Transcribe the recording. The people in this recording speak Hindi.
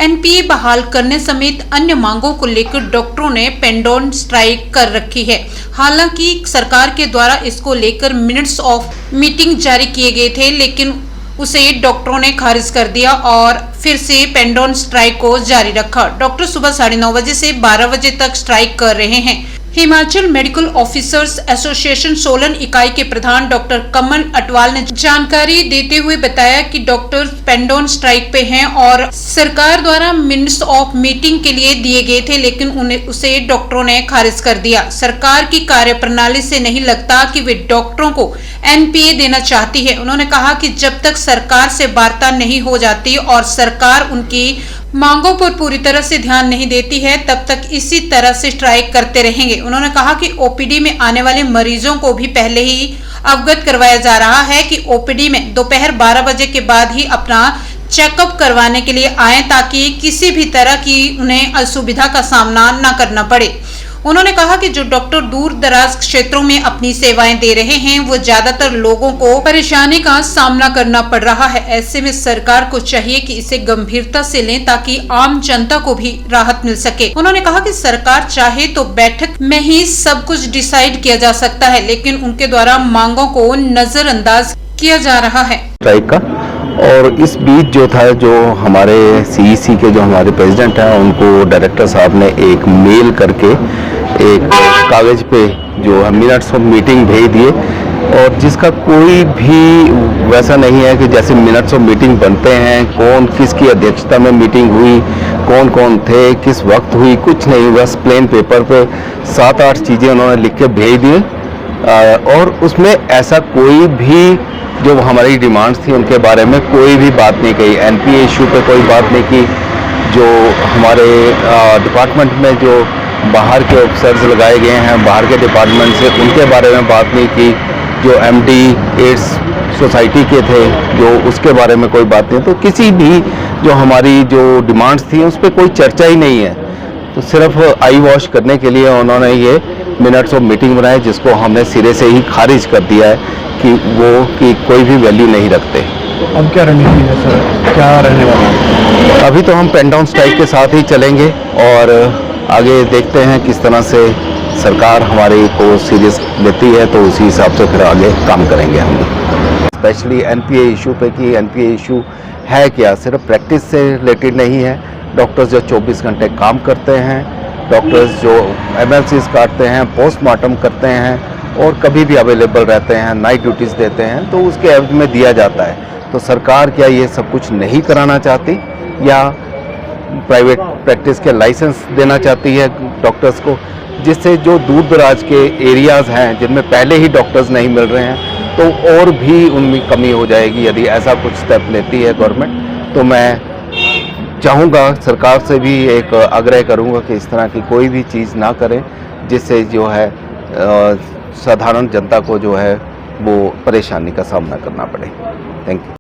एनपीए बहाल करने समेत अन्य मांगों को लेकर डॉक्टरों ने पेन डाउन स्ट्राइक कर रखी है। हालांकि सरकार के द्वारा इसको लेकर मिनट्स ऑफ मीटिंग जारी किए गए थे, लेकिन उसे डॉक्टरों ने खारिज कर दिया और फिर से पेन डाउन स्ट्राइक को जारी रखा। डॉक्टर सुबह 9:30 बजे से 12 बजे तक स्ट्राइक कर रहे हैं। Himachal medical officers association Solan इकाई के प्रधान डॉक्टर कमल अटवाल ने जानकारी देते हुए बताया कि डॉक्टर पेन डाउन स्ट्राइक पे हैं और सरकार द्वारा मिनट्स ऑफ मीटिंग के लिए दिए गए थे, लेकिन उसे डॉक्टरों ने खारिज कर दिया। सरकार की कार्यप्रणाली से नहीं लगता कि वे डॉक्टरों को एनपीए देना चाहती है। उन्होंने कहा कि जब तक सरकार से वार्ता नहीं हो जाती और सरकार उनकी मांगों पर पूरी तरह से ध्यान नहीं देती है, तब तक इसी तरह से स्ट्राइक करते रहेंगे। उन्होंने कहा कि ओपीडी में आने वाले मरीजों को भी पहले ही अवगत करवाया जा रहा है कि ओपीडी में दोपहर 12 बजे के बाद ही अपना चेकअप करवाने के लिए आए, ताकि किसी भी तरह की उन्हें असुविधा का सामना न करना पड़े। उन्होंने कहा कि जो डॉक्टर दूर दराज क्षेत्रों में अपनी सेवाएं दे रहे हैं, वो ज्यादातर लोगों को परेशानी का सामना करना पड़ रहा है। ऐसे में सरकार को चाहिए कि इसे गंभीरता से लें ताकि आम जनता को भी राहत मिल सके। उन्होंने कहा कि सरकार चाहे तो बैठक में ही सब कुछ डिसाइड किया जा सकता है, लेकिन उनके द्वारा मांगों को नजरअंदाज किया जा रहा है। स्ट्राइक का और इस बीच जो था, जो हमारे सीईसी के जो हमारे प्रेसिडेंट हैं, उनको डायरेक्टर साहब ने एक मेल करके एक कागज पे जो है मिनट्स ऑफ मीटिंग भेज दिए, और जिसका कोई भी वैसा नहीं है कि जैसे मिनट्स ऑफ मीटिंग बनते हैं, कौन किसकी अध्यक्षता में मीटिंग हुई, कौन कौन थे, किस वक्त हुई, कुछ नहीं। बस प्लेन पेपर पे 7-8 चीज़ें उन्होंने लिख के भेज दिए, और उसमें ऐसा कोई भी जो हमारी डिमांड्स थी उनके बारे में कोई भी बात नहीं कही। एनपीए इशू पे कोई बात नहीं की। जो हमारे डिपार्टमेंट में जो बाहर के ऑफिसर्स लगाए गए हैं बाहर के डिपार्टमेंट से, उनके बारे में बात नहीं की। जो एमडी एड्स सोसाइटी के थे, जो उसके बारे में कोई बात नहीं। तो किसी भी जो हमारी जो डिमांड्स थी उस पर कोई चर्चा ही नहीं है। तो सिर्फ आई वॉश करने के लिए उन्होंने ये मिनट्स ऑफ मीटिंग बनाए, जिसको हमने सिरे से ही खारिज कर दिया है कि कोई भी वैल्यू नहीं रखते। अब क्या रणनीति है सर, क्या रहने वाला है? अभी तो हम पेन डाउन स्ट्राइक के साथ ही चलेंगे और आगे देखते हैं किस तरह से सरकार हमारे को सीरियस लेती है, तो उसी हिसाब से फिर आगे काम करेंगे हम। स्पेशली एनपीए इशू पे कि एनपीए इशू है क्या, सिर्फ प्रैक्टिस से रिलेटेड नहीं है। डॉक्टर्स जो 24 घंटे काम करते हैं, डॉक्टर्स जो एमएलसीज काटते हैं, पोस्टमार्टम करते हैं और कभी भी अवेलेबल रहते हैं, नाइट ड्यूटीज़ देते हैं, तो उसके एवज में दिया जाता है। तो सरकार क्या ये सब कुछ नहीं कराना चाहती, या प्राइवेट प्रैक्टिस के लाइसेंस देना चाहती है डॉक्टर्स को, जिससे जो दूर दराज के एरियाज़ हैं जिनमें पहले ही डॉक्टर्स नहीं मिल रहे हैं, तो और भी उनमें कमी हो जाएगी यदि ऐसा कुछ स्टेप लेती है गवर्नमेंट। तो मैं चाहूँगा, सरकार से भी एक आग्रह करूँगा कि इस तरह की कोई भी चीज़ ना करें जिससे जो है साधारण जनता को जो है वो परेशानी का सामना करना पड़े। Thank you.